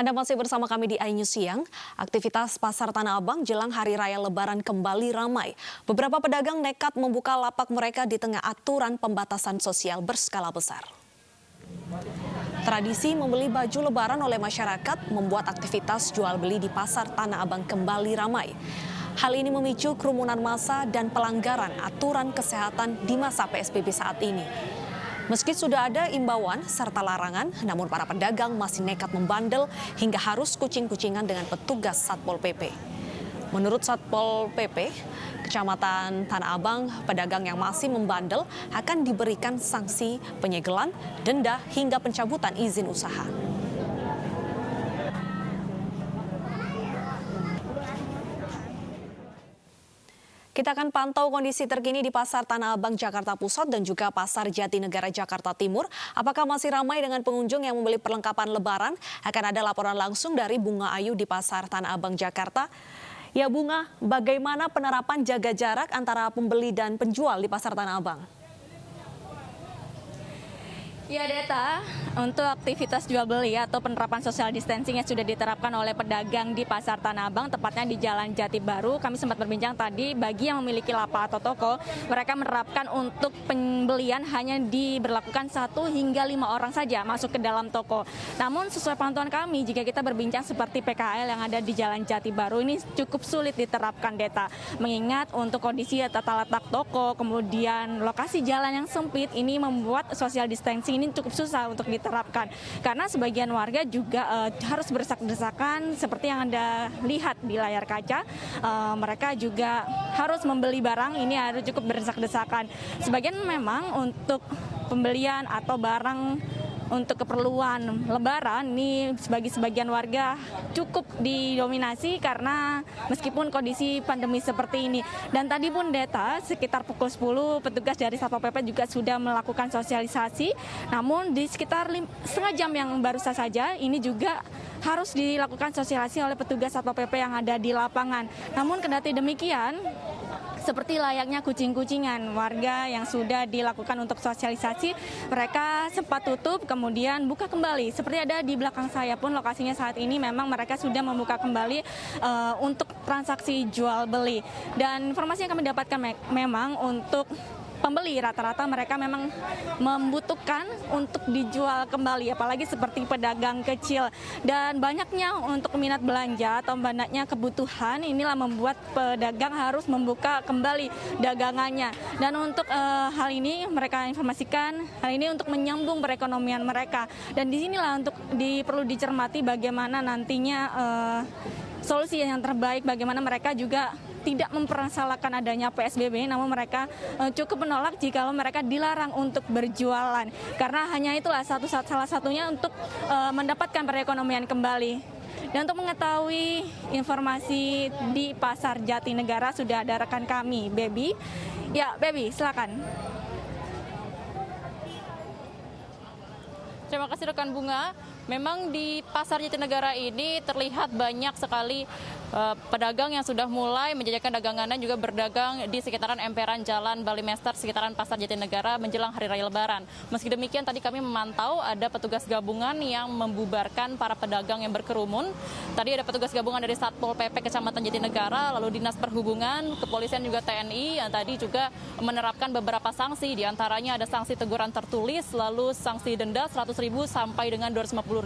Anda masih bersama kami di iNews Siang. Aktivitas Pasar Tanah Abang jelang Hari Raya Lebaran kembali ramai. Beberapa pedagang nekat membuka lapak mereka di tengah aturan pembatasan sosial berskala besar. Tradisi membeli baju Lebaran oleh masyarakat membuat aktivitas jual beli di Pasar Tanah Abang kembali ramai. Hal ini memicu kerumunan massa dan pelanggaran aturan kesehatan di masa PSBB saat ini. Meski sudah ada imbauan serta larangan, namun para pedagang masih nekat membandel hingga harus kucing-kucingan dengan petugas Satpol PP. Menurut Satpol PP, Kecamatan Tanah Abang, pedagang yang masih membandel akan diberikan sanksi penyegelan, denda hingga pencabutan izin usaha. Kita akan pantau kondisi terkini di Pasar Tanah Abang, Jakarta Pusat dan juga Pasar Jatinegara, Jakarta Timur. Apakah masih ramai dengan pengunjung yang membeli perlengkapan Lebaran? Akan ada laporan langsung dari Bunga Ayu di Pasar Tanah Abang, Jakarta. Ya Bunga, bagaimana penerapan jaga jarak antara pembeli dan penjual di Pasar Tanah Abang? Ya Deta, untuk aktivitas jual beli atau penerapan social distancing yang sudah diterapkan oleh pedagang di Pasar Tanah Abang, tepatnya di Jalan Jati Baru, kami sempat berbincang tadi, bagi yang memiliki lapak atau toko, mereka menerapkan untuk pembelian hanya diberlakukan 1 hingga 5 orang saja masuk ke dalam toko. Namun sesuai pantauan kami, jika kita berbincang seperti PKL yang ada di Jalan Jati Baru ini cukup sulit diterapkan Deta. Mengingat untuk kondisi tata letak toko, kemudian lokasi jalan yang sempit, ini membuat social distancing ini cukup susah untuk diterapkan karena sebagian warga juga harus berdesak-desakan seperti yang Anda lihat di layar kaca. Mereka juga harus membeli barang, ini harus cukup berdesak-desakan. Sebagian memang untuk pembelian atau barang untuk keperluan Lebaran ini bagi sebagian warga cukup didominasi karena meskipun kondisi pandemi seperti ini. Dan tadi pun Deta, sekitar pukul 10 petugas dari Satpol PP juga sudah melakukan sosialisasi. Namun di sekitar setengah jam yang baru saja ini juga harus dilakukan sosialisasi oleh petugas Satpol PP yang ada di lapangan. Namun kendati demikian, seperti layaknya kucing-kucingan, warga yang sudah dilakukan untuk sosialisasi, mereka sempat tutup kemudian buka kembali. Seperti ada di belakang saya pun lokasinya saat ini memang mereka sudah membuka kembali untuk transaksi jual beli. Dan informasi yang kami dapatkan memang untuk pembeli rata-rata mereka memang membutuhkan untuk dijual kembali, apalagi seperti pedagang kecil. Dan banyaknya untuk minat belanja atau banyaknya kebutuhan inilah membuat pedagang harus membuka kembali dagangannya. Dan untuk hal ini mereka informasikan hal ini untuk menyambung perekonomian mereka. Dan disinilah untuk perlu dicermati bagaimana nantinya solusi yang terbaik, bagaimana mereka juga tidak mempermasalahkan adanya PSBB, namun mereka cukup menolak jika mereka dilarang untuk berjualan. Karena hanya itulah salah satunya untuk mendapatkan perekonomian kembali. Dan untuk mengetahui informasi di Pasar Jatinegara sudah ada rekan kami, Baby. Ya, Baby, silakan. Terima kasih rekan Bunga. Memang di Pasar Jatinegara ini terlihat banyak sekali pedagang yang sudah mulai menjajakan dagangannya juga berdagang di sekitaran emperan Jalan Balimester, sekitaran Pasar Jatinegara menjelang Hari Raya Lebaran. Meski demikian tadi kami memantau ada petugas gabungan yang membubarkan para pedagang yang berkerumun. Tadi ada petugas gabungan dari Satpol PP Kecamatan Jatinegara, lalu Dinas Perhubungan, Kepolisian juga TNI yang tadi juga menerapkan beberapa sanksi. Di antaranya ada sanksi teguran tertulis, lalu sanksi denda 100.000 sampai dengan Rp250.000.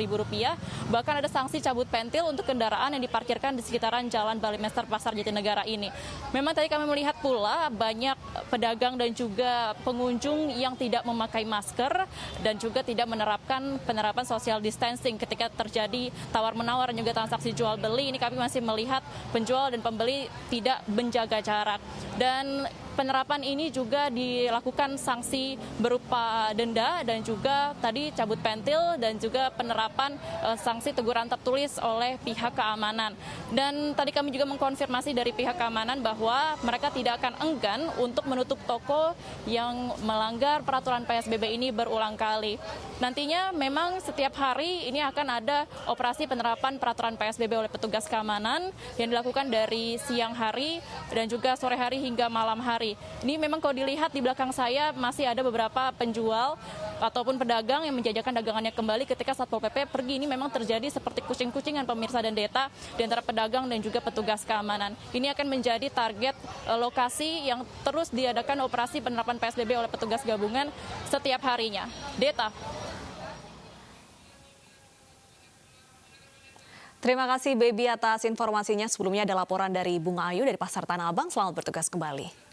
Bahkan ada sanksi cabut pentil untuk kendaraan yang diparkirkan di sekitaran Jalan Balimester Pasar Jatinegara ini. Memang tadi kami melihat pula banyak pedagang dan juga pengunjung yang tidak memakai masker dan juga tidak menerapkan penerapan social distancing ketika terjadi tawar-menawar dan juga transaksi jual beli. Ini kami masih melihat penjual dan pembeli tidak menjaga jarak. Dan penerapan ini juga dilakukan sanksi berupa denda dan juga tadi cabut pentil dan juga penerapan sanksi teguran tertulis oleh pihak keamanan. Dan tadi kami juga mengkonfirmasi dari pihak keamanan bahwa mereka tidak akan enggan untuk menutup toko yang melanggar peraturan PSBB ini berulang kali. Nantinya memang setiap hari ini akan ada operasi penerapan peraturan PSBB oleh petugas keamanan yang dilakukan dari siang hari dan juga sore hari hingga malam hari. Ini memang kalau dilihat di belakang saya masih ada beberapa penjual ataupun pedagang yang menjajakan dagangannya kembali ketika Satpol PP pergi. Ini memang terjadi seperti kucing-kucingan pemirsa dan Deta di antara pedagang dan juga petugas keamanan. Ini akan menjadi target lokasi yang terus diadakan operasi penerapan PSBB oleh petugas gabungan setiap harinya. Deta. Terima kasih Baby atas informasinya. Sebelumnya ada laporan dari Bunga Ayu dari Pasar Tanah Abang. Selamat bertugas kembali.